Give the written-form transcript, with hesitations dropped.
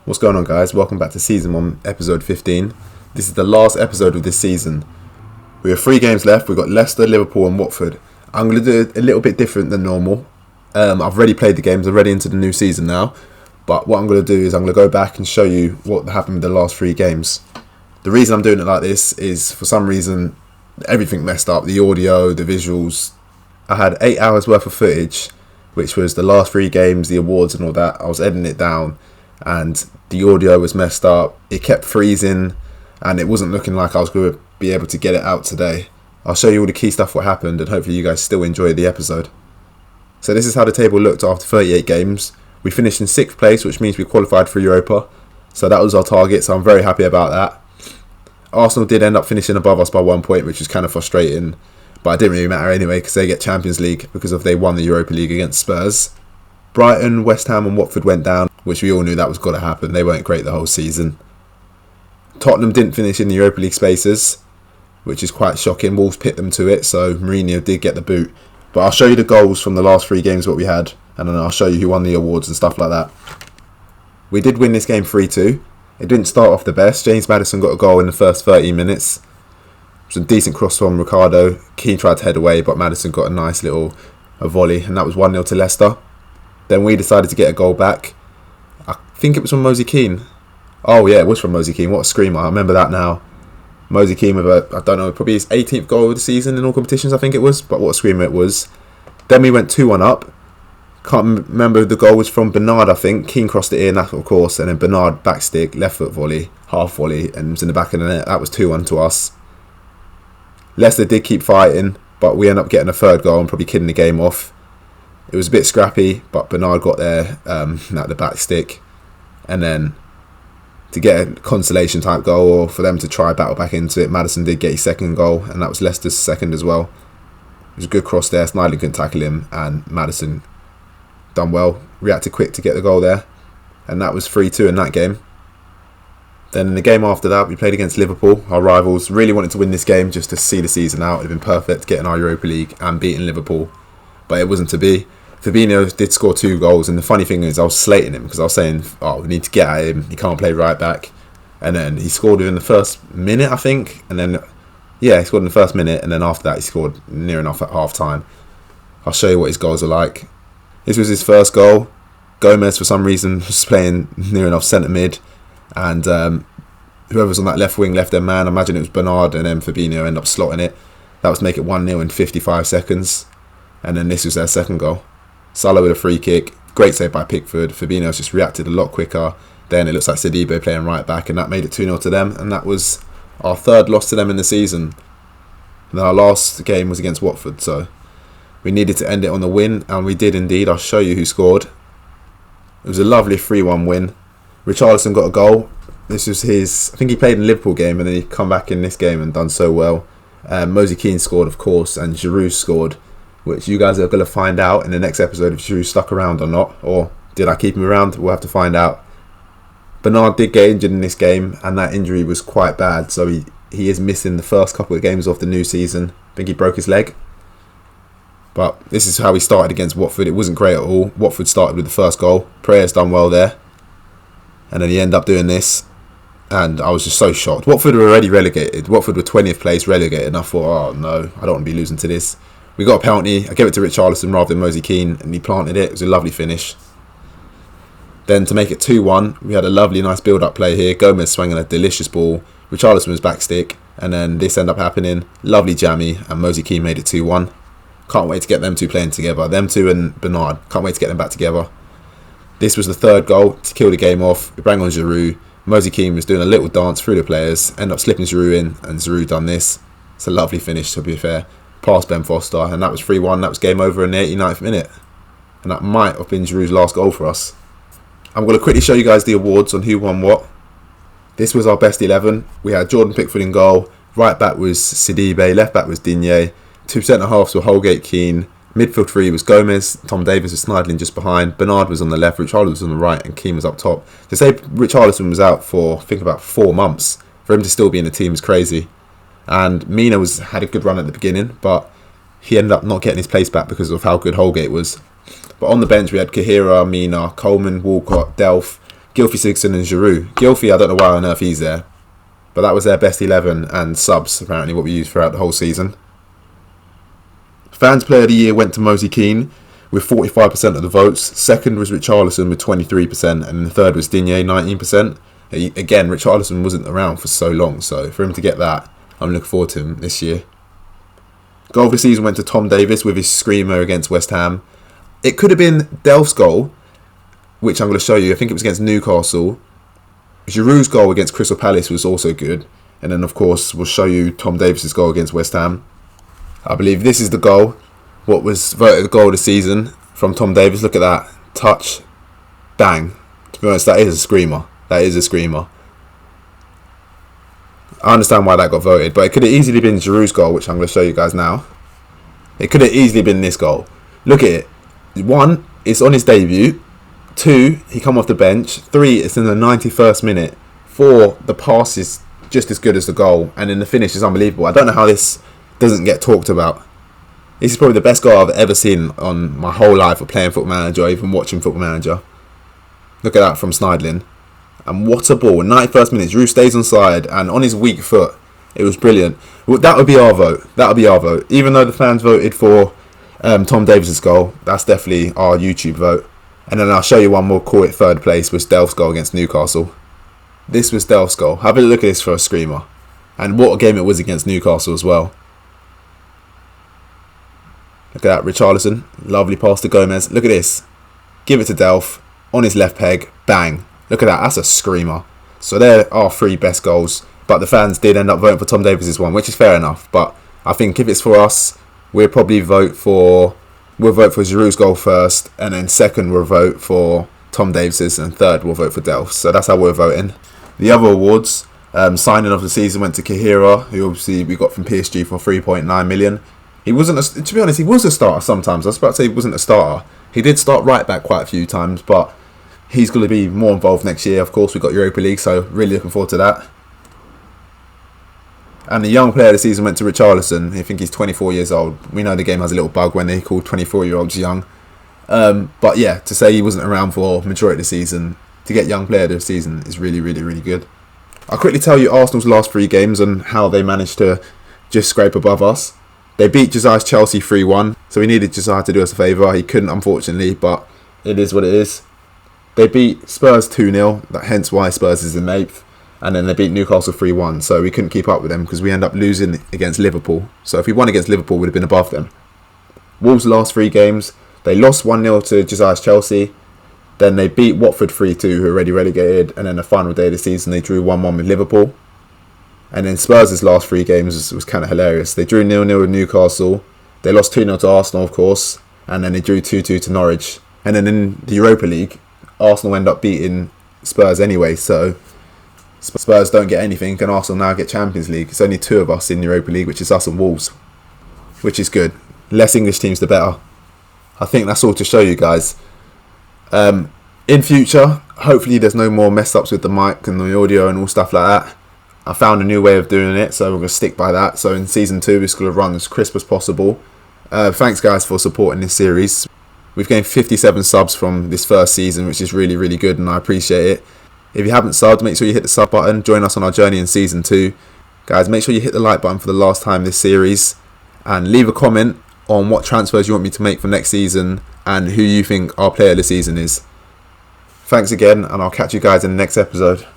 What's going on, guys? Welcome back to Season 1, Episode 15. This is the last episode of this season. We have 3 games left. We've got Leicester, Liverpool and Watford. I'm going to do it a little bit different than normal. I've already played the games. I'm ready into the new season now. But what I'm going to do is I'm going to go back and show you what happened with the last 3 games. The reason I'm doing it like this is, for some reason, everything messed up. The audio, the visuals. I had 8 hours worth of footage, which was the last 3 games, the awards and all that. I was editing it down and the audio was messed up. It kept freezing and it wasn't looking like I was going to be able to get it out today. I'll show you all the key stuff what happened and hopefully you guys still enjoy the episode. So this is how the table looked after 38 games. We finished in 6th place, which means we qualified for Europa. So that was our target, so I'm very happy about that. Arsenal did end up finishing above us by 1 point, which was kind of frustrating. But it didn't really matter anyway because they get Champions League because they won the Europa League against Spurs. Brighton, West Ham and Watford went down, which we all knew that was going to happen. They weren't great the whole season. Tottenham didn't finish in the Europa League spaces, which is quite shocking. Wolves picked them to it, so Mourinho did get the boot. But I'll show you the goals from the last 3 games what we had, and then I'll show you who won the awards and stuff like that. We did win this game 3-2. It didn't start off the best. James Maddison got a goal in the first 30 minutes. It was a decent cross from Ricardo. Keane tried to head away, but Maddison got a nice little volley, and that was 1-0 to Leicester. Then we decided to get a goal back. I think it was from Moise Kean. Oh yeah, it was from Moise Kean. What a screamer. I remember that now. Moise Kean with I don't know, probably his 18th goal of the season in all competitions, I think it was. But what a screamer it was. Then we went 2-1 up. Can't remember the goal was from Bernard, I think. Keane crossed it in, that of course. And then Bernard backstick, left foot volley, half volley. And it was in the back of the net. That was 2-1 to us. Leicester did keep fighting, but we ended up getting a 3rd goal and probably kidding the game off. It was a bit scrappy, but Bernard got there at the back stick. And then to get a consolation type goal, or for them to try battle back into it, Maddison did get his 2nd goal, and that was Leicester's 2nd as well. It was a good cross there. Snyder couldn't tackle him, and Maddison done well. Reacted quick to get the goal there. And that was 3-2 in that game. Then in the game after that, we played against Liverpool, our rivals. Really wanted to win this game just to see the season out. It would have been perfect getting our Europa League and beating Liverpool. But it wasn't to be. Fabinho did score 2 goals, and the funny thing is I was slating him because I was saying, oh, we need to get at him, he can't play right back. And then he scored within the first minute, I think, and then yeah, he scored in the first minute, and then after that he scored near enough at half time. I'll show you what his goals are like. This was his first goal. Gomez for some reason was playing near enough centre mid, and whoever was on that left wing left their man. I imagine it was Bernard, and then Fabinho ended up slotting it. That was to make it 1-0 in 55 seconds. And then this was their 2nd goal. Salah with a free kick. Great save by Pickford. Fabinho's just reacted a lot quicker. Then it looks like CED playing right back, and that made it 2-0 to them. And that was our 3rd loss to them in the season. And our last game was against Watford, so we needed to end it on the win, and we did indeed. I'll show you who scored. It was a lovely 3-1 win. Richarlison got a goal. This was his, I think he played in the Liverpool game, and then he come back in this game and done so well. Moise Kean scored, of course, and Giroud scored, which you guys are going to find out in the next episode if Giroud stuck around or not, or did I keep him around? We'll have to find out. Bernard did get injured in this game, and that injury was quite bad, so he is missing the first couple of games of the new season. I think he broke his leg. But this is how we started against Watford. It wasn't great at all. Watford started with the first goal. Prayer's done well there. And then he ended up doing this. And I was just so shocked. Watford were already relegated. Watford were 20th place relegated. And I thought, oh no, I don't want to be losing to this. We got a penalty. I gave it to Richarlison rather than Moise Kean, and he planted it. It was a lovely finish. Then to make it 2-1, we had a lovely, nice build-up play here. Gomez swinging a delicious ball. Richarlison was backstick, and then this ended up happening. Lovely jammy, and Moise Kean made it 2-1. Can't wait to get them 2 playing together. Them 2 and Bernard. Can't wait to get them back together. This was the 3rd goal to kill the game off. We bang on Giroud. Moise Kean was doing a little dance through the players. Ended up slipping Giroud in, and Giroud done this. It's a lovely finish, to be fair. Past Ben Foster, and that was 3-1. That was game over in the 89th minute, and that might have been Giroud's last goal for us. I'm going to quickly show you guys the awards on who won what. This was our best 11. We had Jordan Pickford in goal. Right back was Sidibe. Left back was Digne. 2 centre halves were Holgate, Keane. Midfield 3 was Gomez. Tom Davies was Snidling just behind. Bernard was on the left. Richarlison was on the right, and Keane was up top. To say Richarlison was out for I think about 4 months, for him to still be in the team is crazy. And Mina had a good run at the beginning, but he ended up not getting his place back because of how good Holgate was. But on the bench we had Kahira, Mina, Coleman, Walcott, Delph, Gylfi Sigurdsson and Giroud. Gylfi, I don't know why on earth he's there, but that was their best 11 and subs, apparently, what we used throughout the whole season. Fans Player of the Year went to Moise Kean with 45% of the votes. Second was Richarlison with 23%, and the third was Digne, 19%. Again, Richarlison wasn't around for so long, so for him to get that, I'm looking forward to him this year. Goal of the season went to Tom Davies with his screamer against West Ham. It could have been Delph's goal, which I'm going to show you. I think it was against Newcastle. Giroud's goal against Crystal Palace was also good. And then, of course, we'll show you Tom Davies' goal against West Ham. I believe this is the goal. What was voted the goal of the season from Tom Davies. Look at that. Touch. Bang. To be honest, that is a screamer. That is a screamer. I understand why that got voted, but it could have easily been Giroud's goal, which I'm going to show you guys now. It could have easily been this goal. Look at it. 1, it's on his debut. 2, he come off the bench. 3, it's in the 91st minute. 4, the pass is just as good as the goal. And then the finish is unbelievable. I don't know how this doesn't get talked about. This is probably the best goal I've ever seen on my whole life of playing Football Manager or even watching Football Manager. Look at that from Schneidlin. And what a ball. 91st minute. Giroud stays on side and on his weak foot. It was brilliant. Well, that would be our vote. That would be our vote. Even though the fans voted for Tom Davies' goal, that's definitely our YouTube vote. And then I'll show you one more, call it third place, was Delph's goal against Newcastle. This was Delph's goal. Have a look at this for a screamer. And what a game it was against Newcastle as well. Look at that, Richarlison. Lovely pass to Gomez. Look at this. Give it to Delph. On his left peg. Bang. Look at that. That's a screamer. So there are 3 best goals. But the fans did end up voting for Tom Davies' one, which is fair enough. But I think if it's for us, we'll probably vote for Giroud's goal first. And then second, we'll vote for Tom Davies'. And third, we'll vote for Delph's. So that's how we're voting. The other awards, signing of the season went to Kahira, who obviously we got from PSG for 3.9 million. He wasn't, to be honest, he was a starter sometimes. I was about to say he wasn't a starter. He did start right back quite a few times, but he's going to be more involved next year. Of course, we've got Europa League, so really looking forward to that. And the young player of the season went to Richarlison. I think he's 24 years old. We know the game has a little bug when they call 24-year-olds young. But yeah, to say he wasn't around for majority of the season, to get young player of the season is really, really, really good. I'll quickly tell you Arsenal's last 3 games and how they managed to just scrape above us. They beat Josiah's Chelsea 3-1, so we needed Josiah to do us a favour. He couldn't, unfortunately, but it is what it is. They beat Spurs 2-0, hence why Spurs is in 8th. And then they beat Newcastle 3-1, so we couldn't keep up with them because we end up losing against Liverpool. So if we won against Liverpool, we would have been above them. Wolves' last 3 games, they lost 1-0 to Josiah's Chelsea. Then they beat Watford 3-2, who are already relegated. And then the final day of the season, they drew 1-1 with Liverpool. And then Spurs' last 3 games was kind of hilarious. They drew 0-0 with Newcastle. They lost 2-0 to Arsenal, of course. And then they drew 2-2 to Norwich. And then in the Europa League, Arsenal end up beating Spurs anyway. So Spurs don't get anything and Arsenal now get Champions League. It's only 2 of us in the Europa League, which is us and Wolves. Which is good. Less English teams, the better. I think that's all to show you guys. In future, hopefully there's no more mess ups with the mic and the audio and all stuff like that. I found a new way of doing it, so we're going to stick by that. So in Season 2, we're going to run as crisp as possible. Thanks, guys, for supporting this series. We've gained 57 subs from this first season, which is really, really good, and I appreciate it. If you haven't subbed, make sure you hit the sub button. Join us on our journey in Season 2. Guys, make sure you hit the like button for the last time this series. And leave a comment on what transfers you want me to make for next season and who you think our player of the season is. Thanks again, and I'll catch you guys in the next episode.